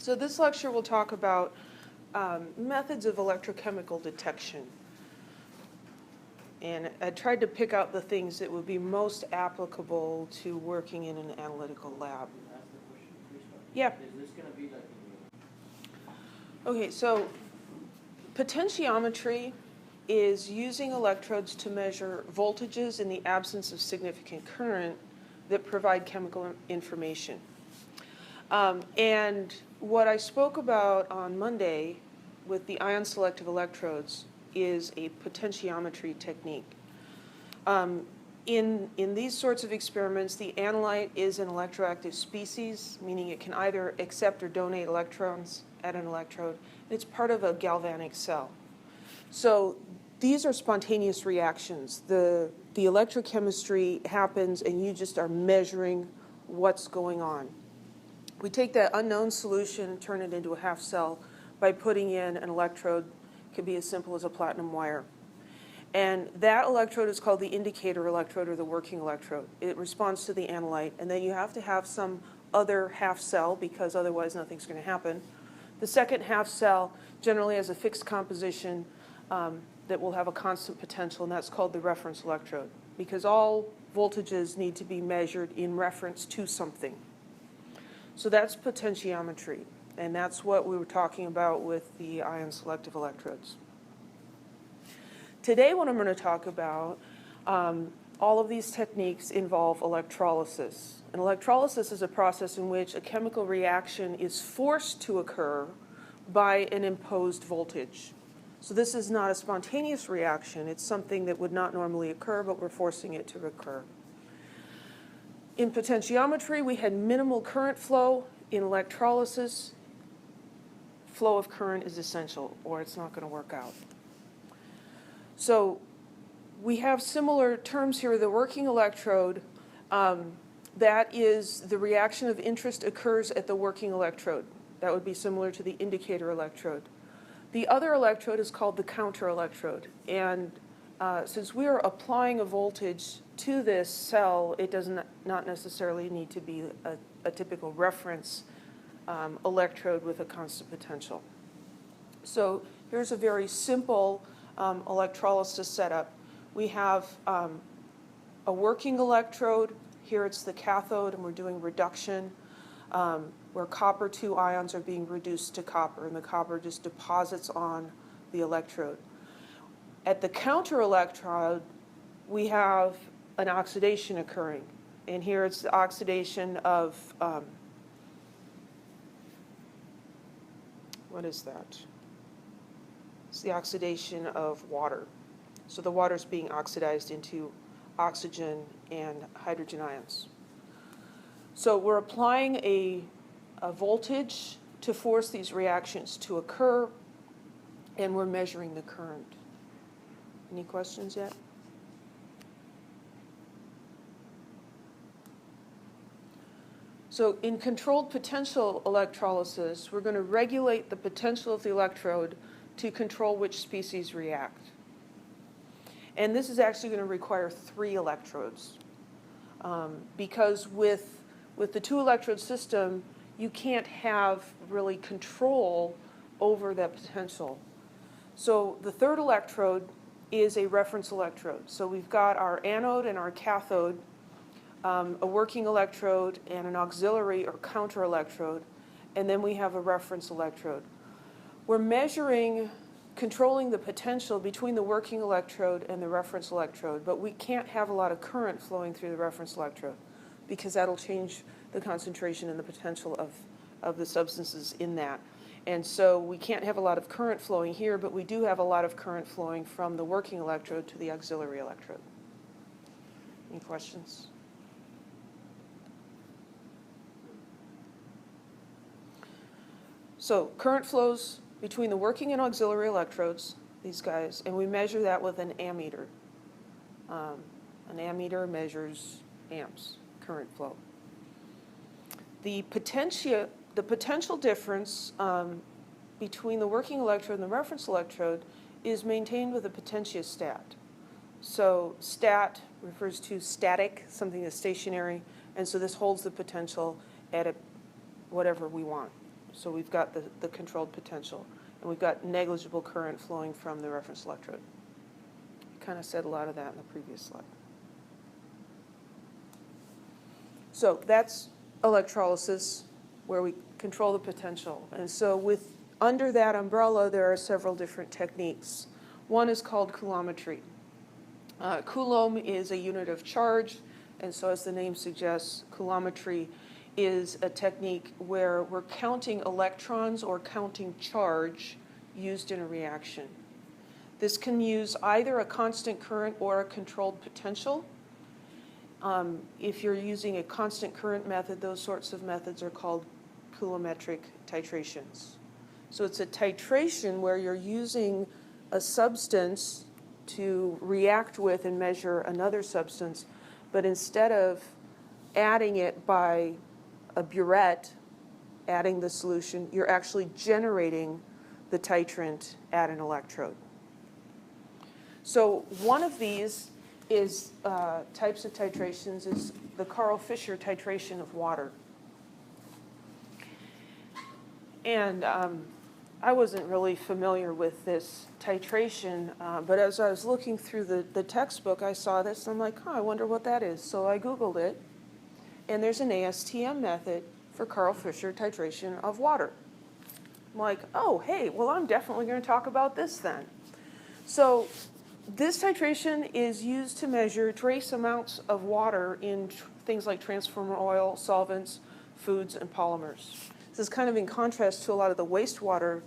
So this lecture will talk about methods of electrochemical detection. And I tried to pick out the things that would be most applicable to working in an analytical lab. Yeah. Is this going to be like Okay, so potentiometry is using electrodes to measure voltages in the absence of significant current that provide chemical information. And what I spoke about on Monday with the ion selective electrodes is a potentiometry technique. In these sorts of experiments, the analyte is an electroactive species, meaning it can either accept or donate electrons at an electrode. It's part of a galvanic cell. So these are spontaneous reactions. The electrochemistry happens and you just are measuring what's going on. We take that unknown solution and turn it into a half cell by putting in an electrode. It could be as simple as a platinum wire. And that electrode is called the indicator electrode or the working electrode. It responds to the analyte, and then you have to have some other half cell because otherwise nothing's going to happen. The second half cell generally has a fixed composition that will have a constant potential, and that's called the reference electrode because all voltages need to be measured in reference to something. So that's potentiometry, and that's what we were talking about with the ion selective electrodes. Today what I'm going to talk about, all of these techniques involve electrolysis. And electrolysis is a process in which a chemical reaction is forced to occur by an imposed voltage. So this is not a spontaneous reaction. It's something that would not normally occur, but we're forcing it to occur. In potentiometry, we had minimal current flow. In electrolysis, flow of current is essential, or it's not going to work out. So we have similar terms here. The working electrode, that is the reaction of interest occurs at the working electrode. That would be similar to the indicator electrode. The other electrode is called the counter electrode. And since we are applying a voltage to this cell, it does not necessarily need to be a typical reference electrode with a constant potential. So here's a very simple electrolysis setup. We have a working electrode. Here it's the cathode, and we're doing reduction where copper 2 ions are being reduced to copper, and the copper just deposits on the electrode. At the counter electrode, we have an oxidation occurring, and here it's the oxidation of, what is that? It's the oxidation of water. So the water is being oxidized into oxygen and hydrogen ions. So we're applying a voltage to force these reactions to occur, and we're measuring the current. Any questions yet? So in controlled potential electrolysis, we're going to regulate the potential of the electrode to control which species react. And this is actually going to require 3 electrodes because with the 2 electrode system, you can't have really control over that potential. So the third electrode is a reference electrode. So we've got our anode and our cathode, a working electrode and an auxiliary or counter electrode, and then we have a reference electrode. We're measuring, controlling the potential between the working electrode and the reference electrode, but we can't have a lot of current flowing through the reference electrode because that'll change the concentration and the potential of the substances in that. And so we can't have a lot of current flowing here, but we do have a lot of current flowing from the working electrode to the auxiliary electrode. Any questions? So current flows between the working and auxiliary electrodes, these guys, and we measure that with an ammeter. An ammeter measures amps, current flow. The potential difference between the working electrode and the reference electrode is maintained with a potentiostat. So stat refers to static, something that's stationary, and so this holds the potential at whatever we want. So we've got the controlled potential, and we've got negligible current flowing from the reference electrode. I kind of said a lot of that in the previous slide. So that's electrolysis, where we control the potential. And so under that umbrella, there are several different techniques. One is called coulometry. Coulomb is a unit of charge, and so as the name suggests, coulometry is a technique where we're counting electrons or counting charge used in a reaction. This can use either a constant current or a controlled potential. If you're using a constant current method, those sorts of methods are called coulometric titrations. So it's a titration where you're using a substance to react with and measure another substance, but instead of adding it by a burette, adding the solution, you're actually generating the titrant at an electrode. So one of these is types of titrations is the Karl Fischer titration of water. And I wasn't really familiar with this titration, but as I was looking through the textbook, I saw this, and I'm like, I wonder what that is. So I Googled it, and there's an ASTM method for Karl Fischer titration of water. I'm like, oh, hey, well, I'm definitely going to talk about this then. So this titration is used to measure trace amounts of water in things like transformer oil, solvents, foods, and polymers. This is kind of in contrast to a lot of the wastewater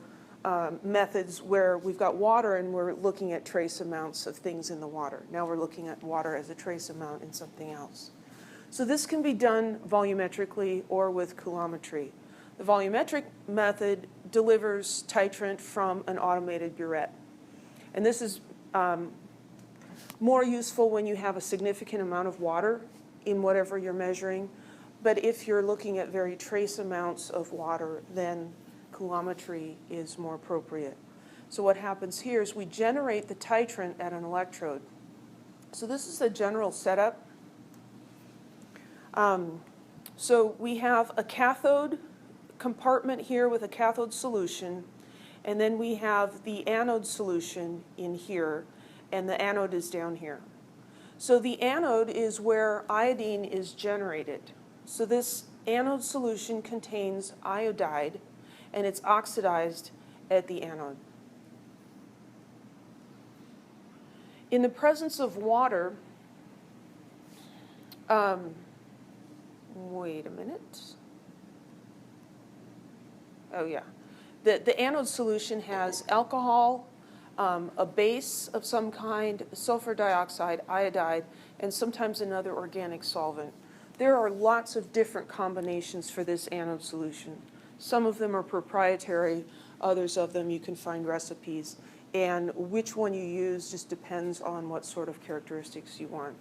methods where we've got water and we're looking at trace amounts of things in the water. Now we're looking at water as a trace amount in something else. So this can be done volumetrically or with coulometry. The volumetric method delivers titrant from an automated burette. And this is more useful when you have a significant amount of water in whatever you're measuring. But if you're looking at very trace amounts of water, then coulometry is more appropriate. So what happens here is we generate the titrant at an electrode. So this is the general setup. So we have a cathode compartment here with a cathode solution, and then we have the anode solution in here, and the anode is down here. So the anode is where iodine is generated. So this anode solution contains iodide, and it's oxidized at the anode. In the presence of water, wait a minute. Oh, yeah. The anode solution has alcohol, a base of some kind, sulfur dioxide, iodide, and sometimes another organic solvent. There are lots of different combinations for this anode solution. Some of them are proprietary, others of them you can find recipes, and which one you use just depends on what sort of characteristics you want.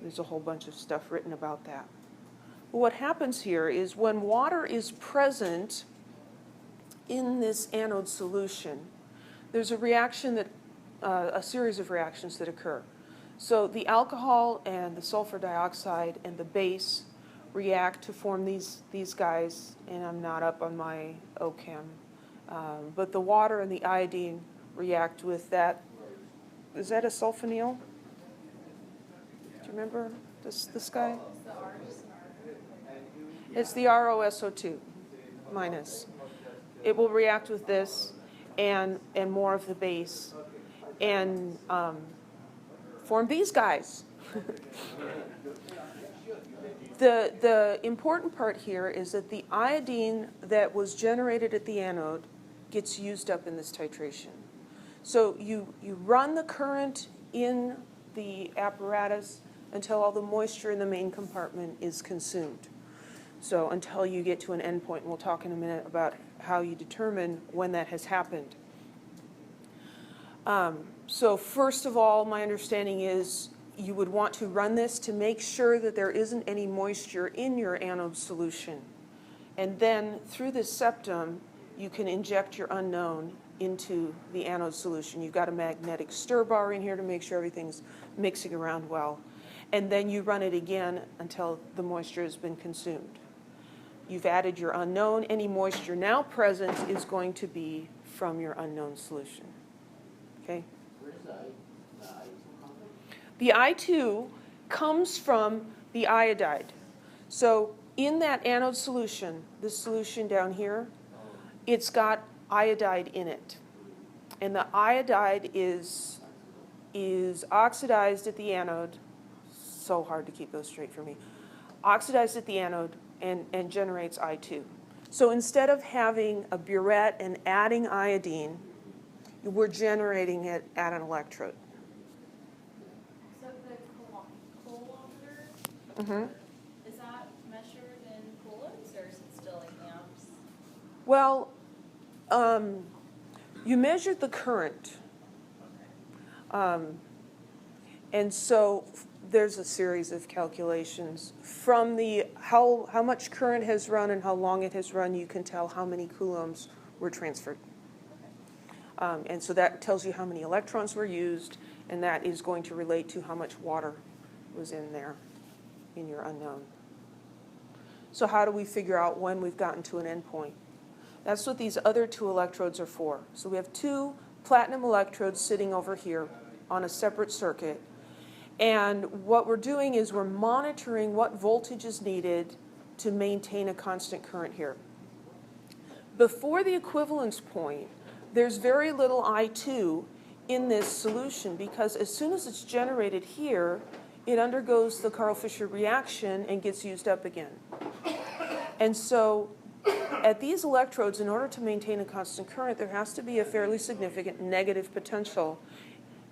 There's a whole bunch of stuff written about that. But what happens here is when water is present in this anode solution, there's a reaction that, a series of reactions that occur. So the alcohol and the sulfur dioxide and the base react to form these guys, and I'm not up on my OChem. But the water and the iodine react with that. Is that a sulfonyl? Do you remember this guy? It's the ROSO2 minus. It will react with this and more of the base and form these guys. The important part here is that the iodine that was generated at the anode gets used up in this titration. So you run the current in the apparatus until all the moisture in the main compartment is consumed. So until you get to an endpoint, and we'll talk in a minute about how you determine when that has happened. So first of all, my understanding is you would want to run this to make sure that there isn't any moisture in your anode solution. And then through this septum, you can inject your unknown into the anode solution. You've got a magnetic stir bar in here to make sure everything's mixing around well. And then you run it again until the moisture has been consumed. You've added your unknown. Any moisture now present is going to be from your unknown solution. Okay? Where's the I2 come from? The I2 comes from the iodide. So in that anode solution, this solution down here, it's got iodide in it. And the iodide is oxidized at the anode. So hard to keep those straight for me. Oxidized at the anode and generates I2. So instead of having a burette and adding iodine, we're generating it at an electrode. So the coulometer, Mm-hmm. is that measured in coulombs or is it still in amps? Well, you measured the current. And so there's a series of calculations. From the how much current has run and how long it has run, you can tell how many coulombs were transferred. And so that tells you how many electrons were used, and that is going to relate to how much water was in there, in your unknown. So how do we figure out when we've gotten to an endpoint? That's what these other two electrodes are for. So we have two platinum electrodes sitting over here on a separate circuit. And what we're doing is we're monitoring what voltage is needed to maintain a constant current here. Before the equivalence point, there's very little I2 in this solution because as soon as it's generated here, it undergoes the Karl-Fischer reaction and gets used up again. And so at these electrodes, in order to maintain a constant current, there has to be a fairly significant negative potential.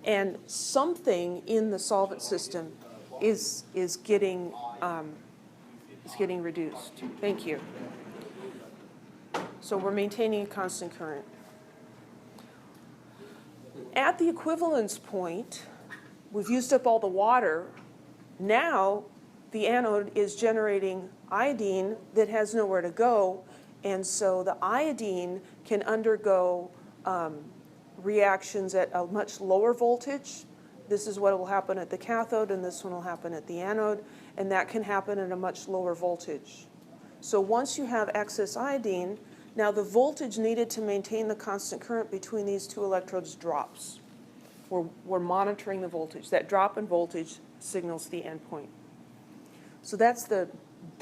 And something in the solvent system is getting reduced. Thank you. So we're maintaining a constant current. At the equivalence point, we've used up all the water. Now the anode is generating iodine that has nowhere to go, and so the iodine can undergo reactions at a much lower voltage. This is what will happen at the cathode, and this one will happen at the anode, and that can happen at a much lower voltage. So once you have excess iodine, now the voltage needed to maintain the constant current between these two electrodes drops. We're monitoring the voltage. That drop in voltage signals the endpoint. So that's the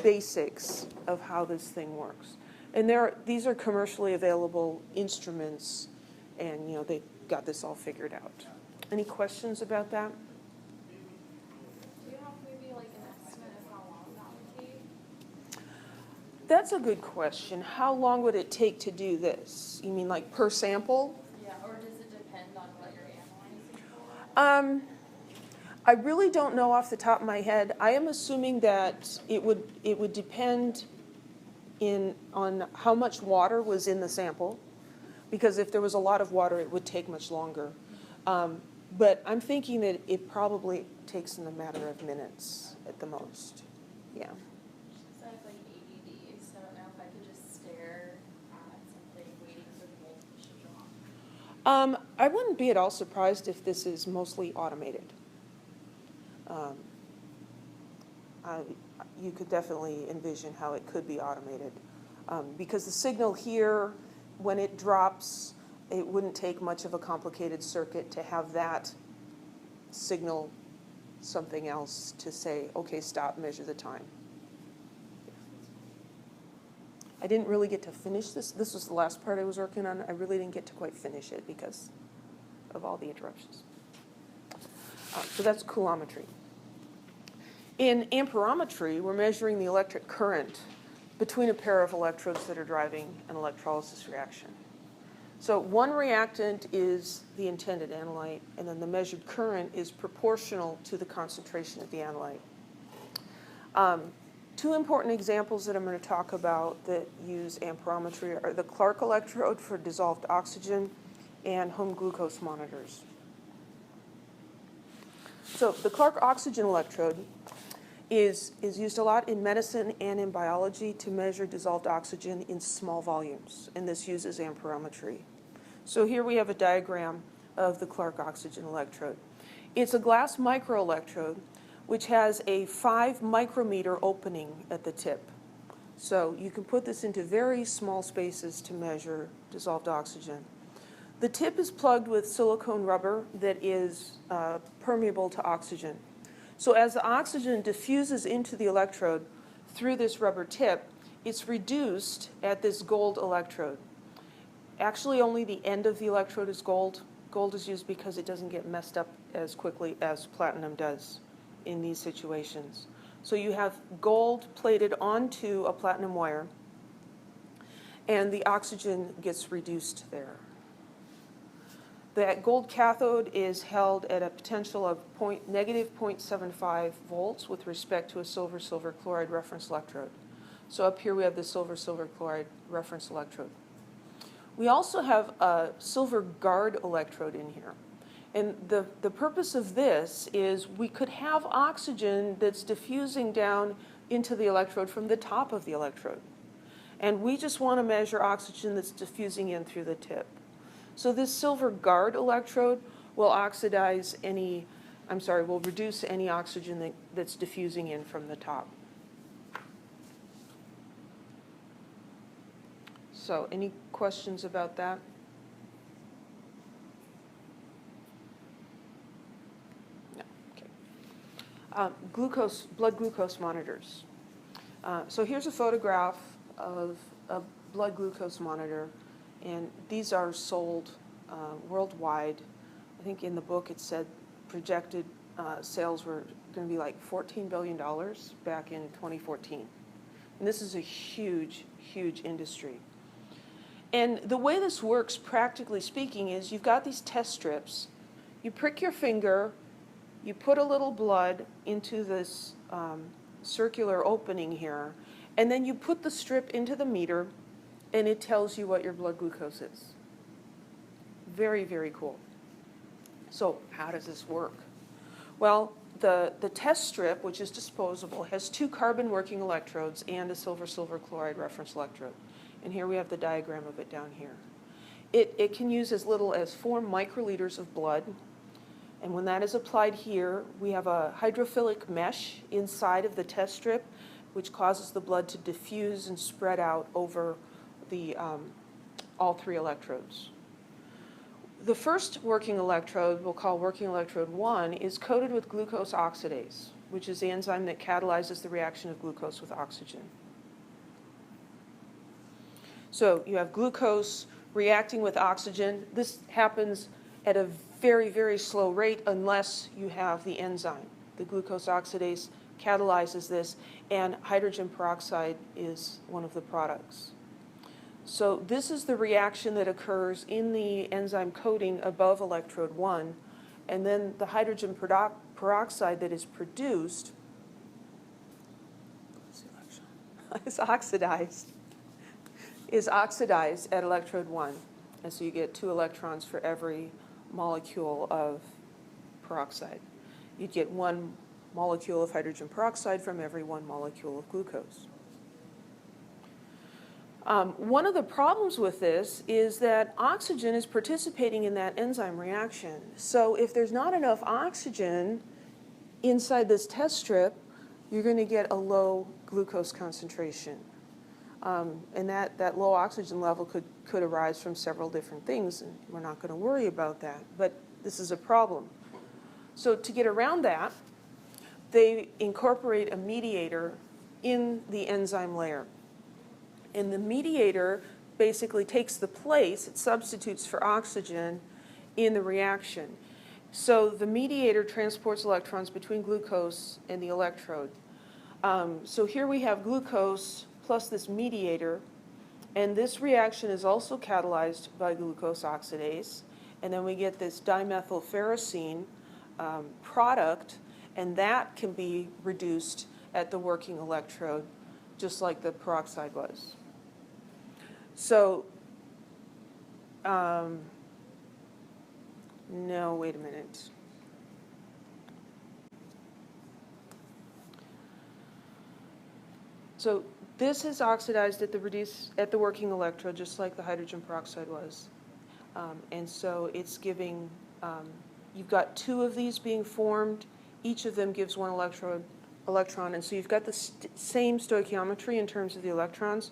basics of how this thing works. And these are commercially available instruments, and they got this all figured out. Any questions about that? Do you have maybe like an estimate of how long that would take? That's a good question. How long would it take to do this? You mean like per sample? Yeah, or does it depend on what you're analyzing for? I really don't know off the top of my head. I am assuming that it would depend on how much water was in the sample, because if there was a lot of water, it would take much longer. But I'm thinking that it probably takes in a matter of minutes at the most. Yeah. So I have like ADD, so I don't know if I could just stare at something waiting for the voltage to drop. I wouldn't be at all surprised if this is mostly automated. You could definitely envision how it could be automated. Because the signal here, when it drops, it wouldn't take much of a complicated circuit to have that signal something else to say, okay, stop, measure the time. I didn't really get to finish this. This was the last part I was working on. I really didn't get to quite finish it because of all the interruptions. So that's coulometry. In amperometry, we're measuring the electric current between a pair of electrodes that are driving an electrolysis reaction. So one reactant is the intended analyte, and then the measured current is proportional to the concentration of the analyte. Two important examples that I'm going to talk about that use amperometry are the Clark electrode for dissolved oxygen and home glucose monitors. So the Clark oxygen electrode is used a lot in medicine and in biology to measure dissolved oxygen in small volumes, and this uses amperometry. So here we have a diagram of the Clark oxygen electrode. It's a glass microelectrode which has a 5 micrometer opening at the tip. So you can put this into very small spaces to measure dissolved oxygen. The tip is plugged with silicone rubber that is permeable to oxygen. So as the oxygen diffuses into the electrode through this rubber tip, it's reduced at this gold electrode. Actually, only the end of the electrode is gold. Gold is used because it doesn't get messed up as quickly as platinum does in these situations. So you have gold plated onto a platinum wire, and the oxygen gets reduced there. That gold cathode is held at a potential of negative 0.75 volts with respect to a silver-silver chloride reference electrode. So up here we have the silver-silver chloride reference electrode. We also have a silver guard electrode in here. And the purpose of this is we could have oxygen that's diffusing down into the electrode from the top of the electrode. And we just want to measure oxygen that's diffusing in through the tip. So this silver guard electrode will will reduce any oxygen that's diffusing in from the top. So any questions about that? No, okay. Blood glucose monitors. So here's a photograph of a blood glucose monitor, and these are sold worldwide. I think in the book it said projected sales were going to be like $14 billion back in 2014. And this is a huge, huge industry. And the way this works, practically speaking, is you've got these test strips. You prick your finger, you put a little blood into this circular opening here, and then you put the strip into the meter, and it tells you what your blood glucose is. Very, very cool. So how does this work? Well, the test strip, which is disposable, has 2 carbon working electrodes and a silver-silver chloride reference electrode. And here we have the diagram of it down here. It can use as little as 4 microliters of blood. And when that is applied here, we have a hydrophilic mesh inside of the test strip, which causes the blood to diffuse and spread out over the, all 3 electrodes. The first working electrode, we'll call working electrode 1, is coated with glucose oxidase, which is the enzyme that catalyzes the reaction of glucose with oxygen. So you have glucose reacting with oxygen. This happens at a very, very slow rate unless you have the enzyme. The glucose oxidase catalyzes this, and hydrogen peroxide is one of the products. So this is the reaction that occurs in the enzyme coating above electrode 1, and then the hydrogen peroxide that is produced is oxidized at electrode 1. And so you get 2 electrons for every molecule of peroxide. You'd get 1 molecule of hydrogen peroxide from every 1 molecule of glucose. One of the problems with this is that oxygen is participating in that enzyme reaction. So if there's not enough oxygen inside this test strip, you're going to get a low glucose concentration. And that low oxygen level could arise from several different things, and we're not going to worry about that. But this is a problem. So to get around that, they incorporate a mediator in the enzyme layer. And the mediator basically takes the place, it substitutes for oxygen in the reaction. So the mediator transports electrons between glucose and the electrode. So here we have glucose plus this mediator, and this reaction is also catalyzed by glucose oxidase, and then we get this dimethylferrocene product, and that can be reduced at the working electrode, just like the peroxide was. So, no, wait a minute. So this is oxidized at the working electrode, just like the hydrogen peroxide was. And so it's giving, you've got 2 of these being formed. Each of them gives 1 electron electron. And so you've got the same stoichiometry in terms of the electrons.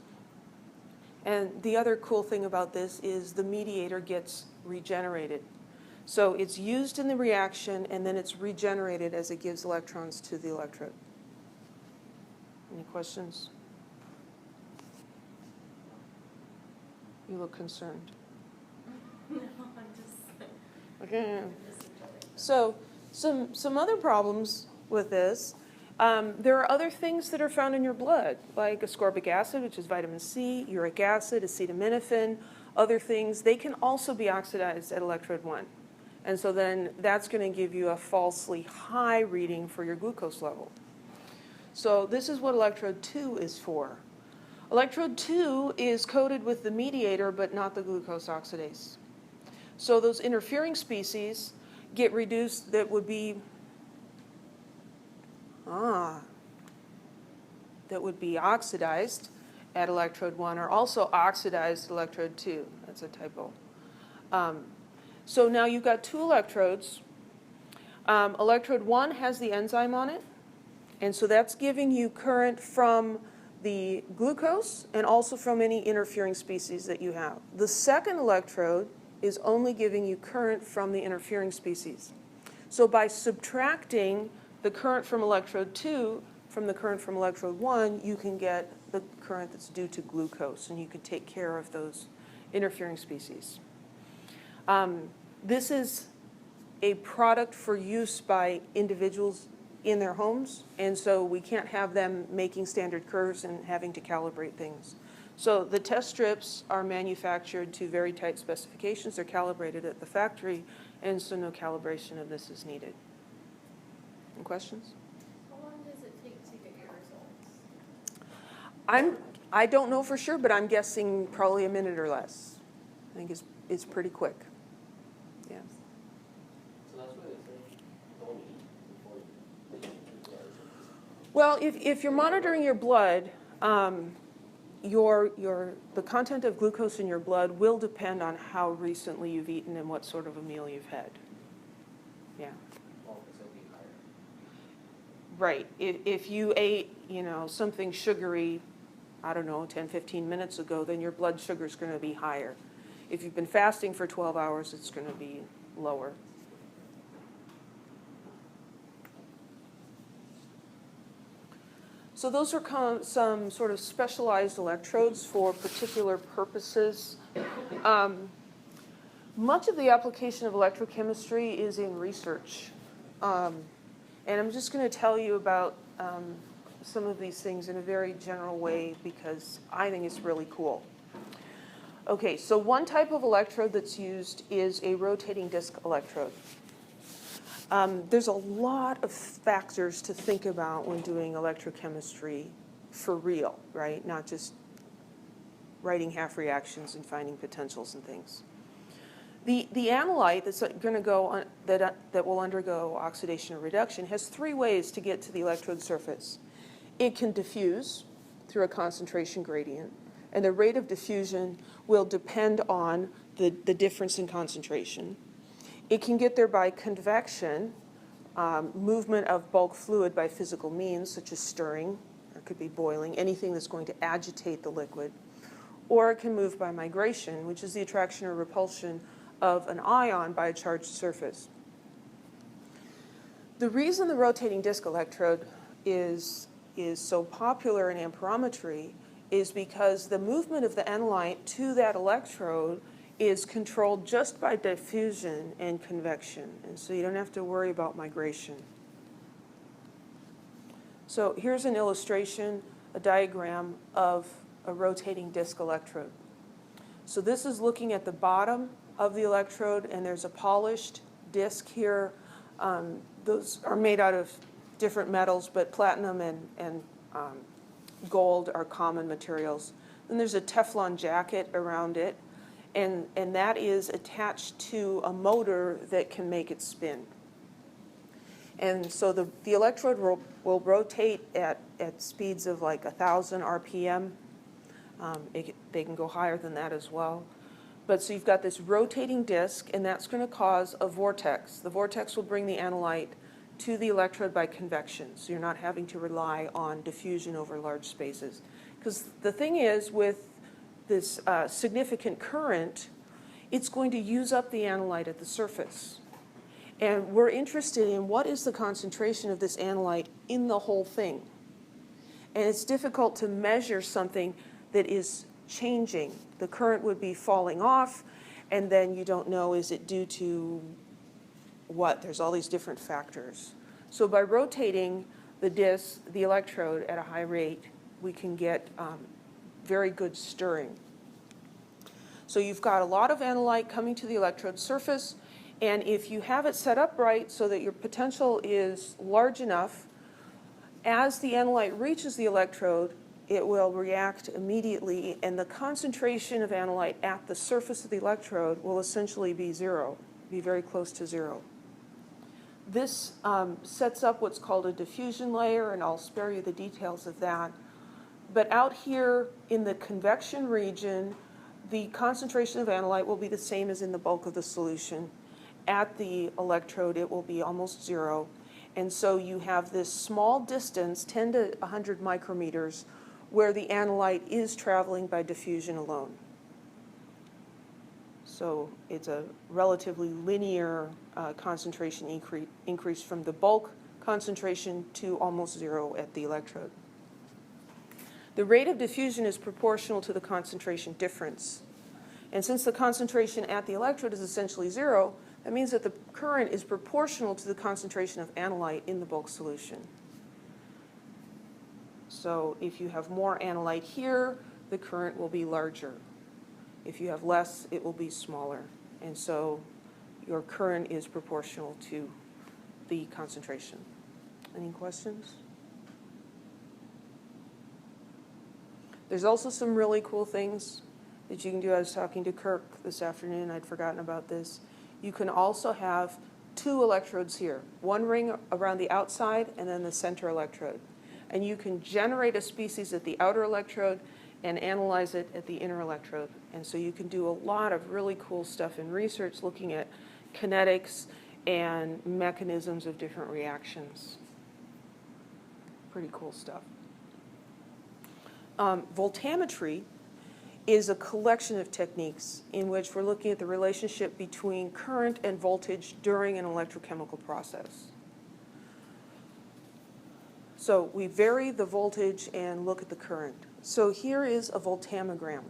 And the other cool thing about this is the mediator gets regenerated. So it's used in the reaction, and then it's regenerated as it gives electrons to the electrode. Any questions? You look concerned. No, I'm just. Okay. Just enjoying it. So some other problems with this, there are other things that are found in your blood, like ascorbic acid, which is vitamin C, uric acid, acetaminophen, other things. They can also be oxidized at electrode 1. And so then that's going to give you a falsely high reading for your glucose level. So this is what electrode 2 is for. Electrode 2 is coated with the mediator, but not the glucose oxidase. So those interfering species get reduced that would be oxidized at electrode 1 are also oxidized at electrode 2. That's a typo. So now you've got 2 electrodes. Electrode 1 has the enzyme on it, and so that's giving you current from the glucose and also from any interfering species that you have. The second electrode is only giving you current from the interfering species. So by subtracting the current from electrode 2 from the current from electrode 1, you can get the current that's due to glucose, and you can take care of those interfering species. This is a product for use by individuals in their homes, and so we can't have them making standard curves and having to calibrate things. So the test strips are manufactured to very tight specifications. They're calibrated at the factory, and so no calibration of this is needed. Any questions? How long does it take to get your results? I don't know for sure, but I'm guessing probably a minute or less. I think it's pretty quick. Yeah. So that's why they say don't eat before you take your blood. Well, if you're monitoring your blood, the content of glucose in your blood will depend on how recently you've eaten and what sort of a meal you've had. Yeah. Oh, because it'll be higher. Right. If you ate, something sugary, I don't know, 10, 15 minutes ago, then your blood sugar is going to be higher. If you've been fasting for 12 hours, it's going to be lower. So those are some sort of specialized electrodes for particular purposes. Much of the application of electrochemistry is in research. And I'm just going to tell you about some of these things in a very general way because I think it's really cool. Okay, so one type of electrode that's used is a rotating disc electrode. There's a lot of factors to think about when doing electrochemistry for real, right? Not just writing half reactions and finding potentials and things. The analyte that's going to go on, that will undergo oxidation or reduction has 3 ways to get to the electrode surface. It can diffuse through a concentration gradient, and the rate of diffusion will depend on the difference in concentration. It can get there by convection, movement of bulk fluid by physical means, such as stirring, or it could be boiling, anything that's going to agitate the liquid. Or it can move by migration, which is the attraction or repulsion of an ion by a charged surface. The reason the rotating disc electrode is so popular in amperometry is because the movement of the analyte to that electrode is controlled just by diffusion and convection, and so you don't have to worry about migration. So here's an illustration, a diagram of a rotating disc electrode. So this is looking at the bottom of the electrode, and there's a polished disc here. Those are made out of different metals, but platinum and gold are common materials. Then there's a Teflon jacket around it, and that is attached to a motor that can make it spin. And so the electrode will rotate at speeds of like 1,000 RPM. They can go higher than that as well. But so you've got this rotating disc, and that's going to cause a vortex. The vortex will bring the analyte to the electrode by convection. So you're not having to rely on diffusion over large spaces. Because the thing is, with this significant current, it's going to use up the analyte at the surface. And we're interested in what is the concentration of this analyte in the whole thing. And it's difficult to measure something that is changing. The current would be falling off, and then you don't know, is it due to what? There's all these different factors. So by rotating the disc, the electrode at a high rate, we can get very good stirring. So you've got a lot of analyte coming to the electrode surface, and if you have it set up right so that your potential is large enough, as the analyte reaches the electrode, it will react immediately, and the concentration of analyte at the surface of the electrode will essentially be zero, be very close to zero. This sets up what's called a diffusion layer, and I'll spare you the details of that. But out here in the convection region, the concentration of analyte will be the same as in the bulk of the solution. At the electrode, it will be almost zero. And so you have this small distance, 10 to 100 micrometers, where the analyte is traveling by diffusion alone. So it's a relatively linear concentration increase from the bulk concentration to almost zero at the electrode. The rate of diffusion is proportional to the concentration difference. And since the concentration at the electrode is essentially zero, that means that the current is proportional to the concentration of analyte in the bulk solution. So if you have more analyte here, the current will be larger. If you have less, it will be smaller. And so your current is proportional to the concentration. Any questions? There's also some really cool things that you can do. I was talking to Kirk this afternoon. I'd forgotten about this. You can also have two electrodes here, one ring around the outside and then the center electrode. And you can generate a species at the outer electrode and analyze it at the inner electrode. And so you can do a lot of really cool stuff in research looking at kinetics and mechanisms of different reactions. Pretty cool stuff. Voltammetry is a collection of techniques in which we're looking at the relationship between current and voltage during an electrochemical process. So we vary the voltage and look at the current. So here is a voltammogram.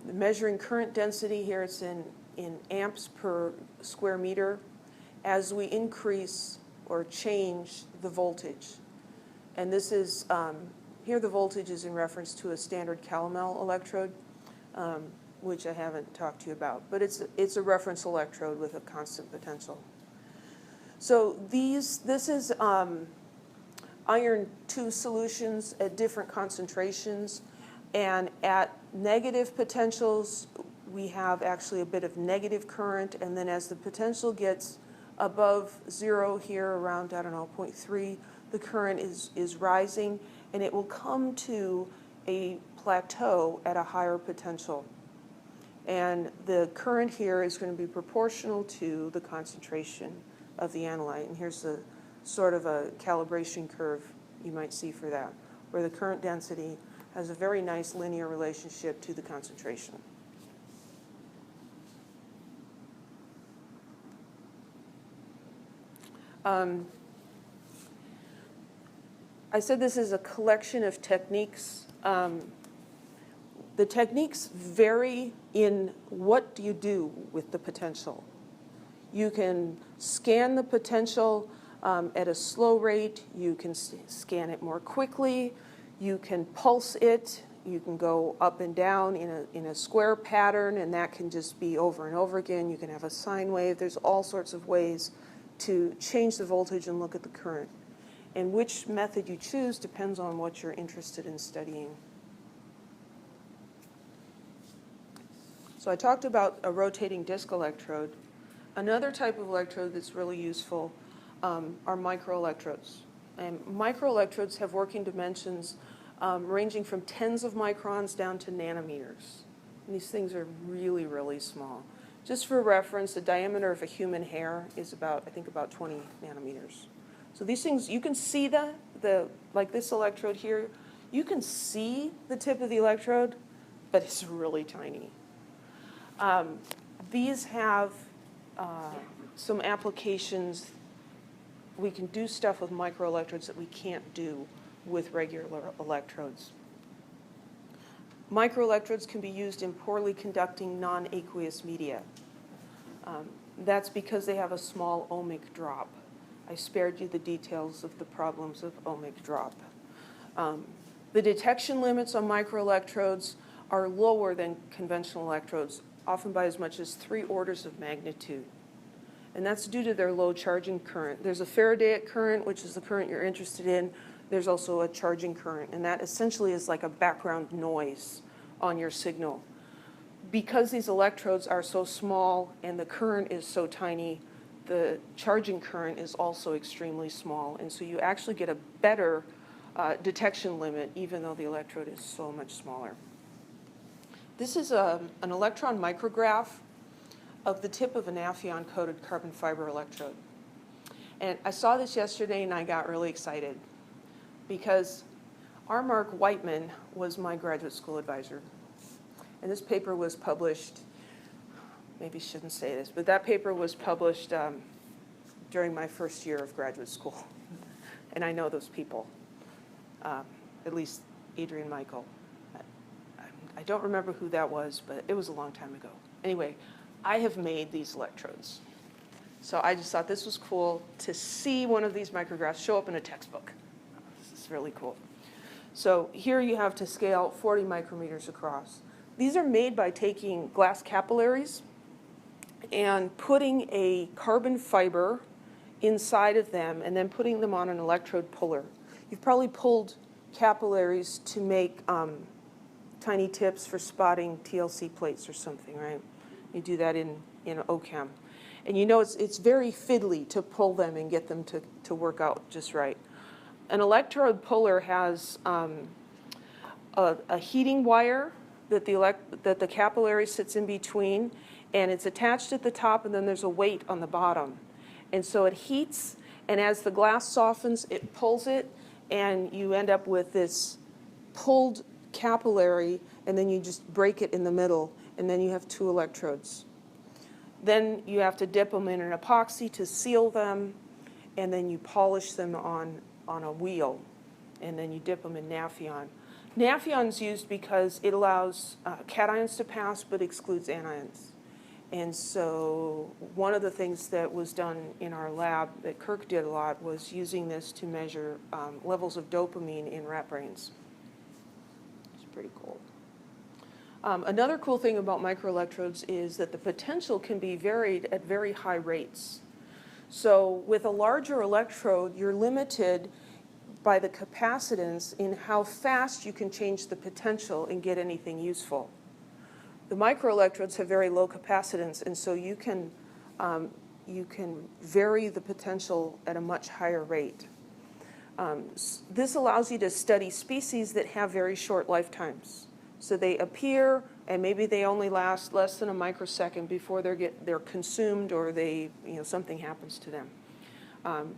Measuring current density here, it's in amps per square meter as we increase or change the voltage. And this is, here the voltage is in reference to a standard calomel electrode, which I haven't talked to you about. But it's a reference electrode with a constant potential. So this is iron 2 solutions at different concentrations. And at negative potentials, we have actually a bit of negative current. And then as the potential gets above zero here, around, I don't know, 0.3, the current is rising. And it will come to a plateau at a higher potential. And the current here is going to be proportional to the concentration of the analyte. And here's the sort of a calibration curve you might see for that, where the current density has a very nice linear relationship to the concentration. I said this is a collection of techniques. The techniques vary in what do you do with the potential. You can scan the potential at a slow rate. You can scan it more quickly. You can pulse it. You can go up and down in a square pattern, and that can just be over and over again. You can have a sine wave. There's all sorts of ways to change the voltage and look at the current. And which method you choose depends on what you're interested in studying. So I talked about a rotating disc electrode. Another type of electrode that's really useful are microelectrodes. And microelectrodes have working dimensions ranging from tens of microns down to nanometers. And these things are really, really small. Just for reference, the diameter of a human hair is about, I think, about 20 nanometers. So these things, you can see like this electrode here, you can see the tip of the electrode, but it's really tiny. These have some applications. We can do stuff with microelectrodes that we can't do with regular electrodes. Microelectrodes can be used in poorly conducting non-aqueous media. That's because they have a small ohmic drop. I spared you the details of the problems of ohmic drop. The detection limits on microelectrodes are lower than conventional electrodes, often by as much as 3 orders of magnitude. And that's due to their low charging current. There's a Faradaic current, which is the current you're interested in. There's also a charging current, and that essentially is like a background noise on your signal. Because these electrodes are so small and the current is so tiny, the charging current is also extremely small, and so you actually get a better detection limit even though the electrode is so much smaller. This is an electron micrograph of the tip of an Nafion-coated carbon fiber electrode. And I saw this yesterday and I got really excited because R. Mark Whiteman was my graduate school advisor. And this paper was published, maybe shouldn't say this, but that paper was published during my first year of graduate school. And I know those people, at least Adrian Michael. I don't remember who that was, but it was a long time ago. Anyway, I have made these electrodes. So I just thought this was cool to see one of these micrographs show up in a textbook. This is really cool. So here you have to scale 40 micrometers across. These are made by taking glass capillaries and putting a carbon fiber inside of them and then putting them on an electrode puller. You've probably pulled capillaries to make tiny tips for spotting TLC plates or something, right? You do that in OChem. And you know it's very fiddly to pull them and get them to work out just right. An electrode puller has a heating wire that the capillary sits in between, and it's attached at the top, and then there's a weight on the bottom. And so it heats, and as the glass softens, it pulls it, and you end up with this pulled capillary, and then you just break it in the middle, and then you have 2 electrodes. Then you have to dip them in an epoxy to seal them, and then you polish them on a wheel, and then you dip them in Nafion. Nafion's used because it allows cations to pass but excludes anions. And so one of the things that was done in our lab that Kirk did a lot was using this to measure levels of dopamine in rat brains. It's pretty cool. Another cool thing about microelectrodes is that the potential can be varied at very high rates. So with a larger electrode, you're limited by the capacitance in how fast you can change the potential and get anything useful. The microelectrodes have very low capacitance, and so you can vary the potential at a much higher rate. This allows you to study species that have very short lifetimes. So they appear, and maybe they only last less than a microsecond before they're consumed or something happens to them.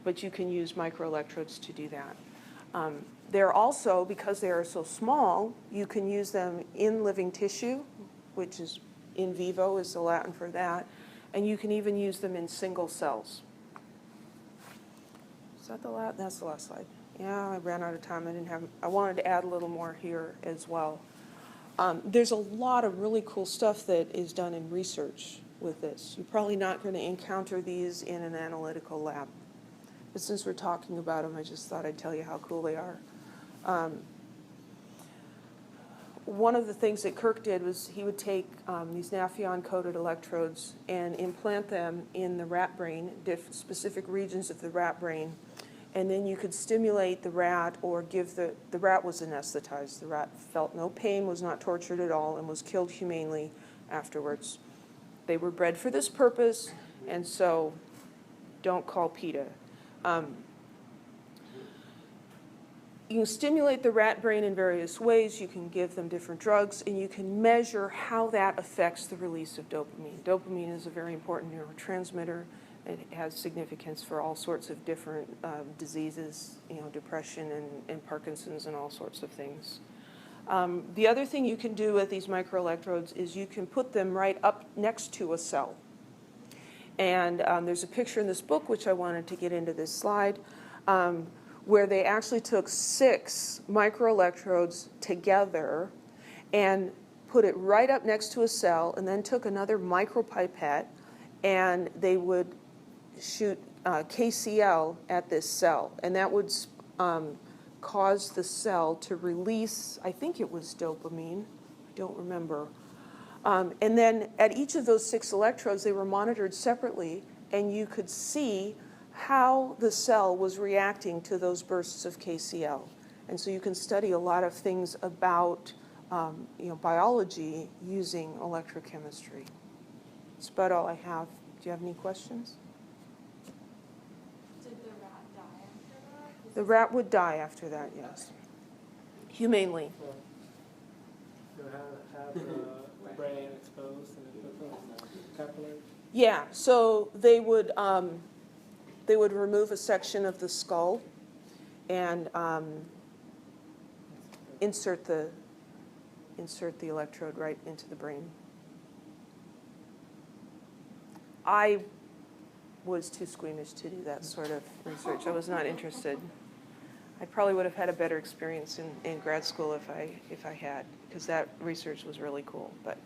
But you can use microelectrodes to do that. They're also, because they are so small, you can use them in living tissue, which is in vivo is the Latin for that, and you can even use them in single cells. Is that the last? That's the last slide. Yeah, I ran out of time. I wanted to add a little more here as well. There's a lot of really cool stuff that is done in research with this. You're probably not going to encounter these in an analytical lab. But since we're talking about them, I just thought I'd tell you how cool they are. One of the things that Kirk did was he would take these Nafion-coated electrodes and implant them in the rat brain, specific regions of the rat brain, and then you could stimulate the rat or give the rat was anesthetized. The rat felt no pain, was not tortured at all, and was killed humanely afterwards. They were bred for this purpose, and so don't call PETA. you can stimulate the rat brain in various ways. You can give them different drugs, and you can measure how that affects the release of dopamine. Dopamine is a very important neurotransmitter. It has significance for all sorts of different diseases, depression and Parkinson's and all sorts of things. The other thing you can do with these microelectrodes is you can put them right up next to a cell. And there's a picture in this book, which I wanted to get into this slide, where they actually took 6 microelectrodes together and put it right up next to a cell, and then took another micropipette, and they would shoot KCl at this cell, and that would cause the cell to release, I think it was dopamine, I don't remember. And then at each of those 6 electrodes, they were monitored separately, and you could see how the cell was reacting to those bursts of KCl. And so you can study a lot of things about biology using electrochemistry. That's about all I have. Do you have any questions? Did the rat die after that? The rat would die after that, yes. Humanely. So have the brain exposed and put the capillary? Yeah, so they would remove a section of the skull and insert the electrode right into the brain. I was too squeamish to do that sort of research. I was not interested. I probably would have had a better experience in grad school if I had, because that research was really cool. But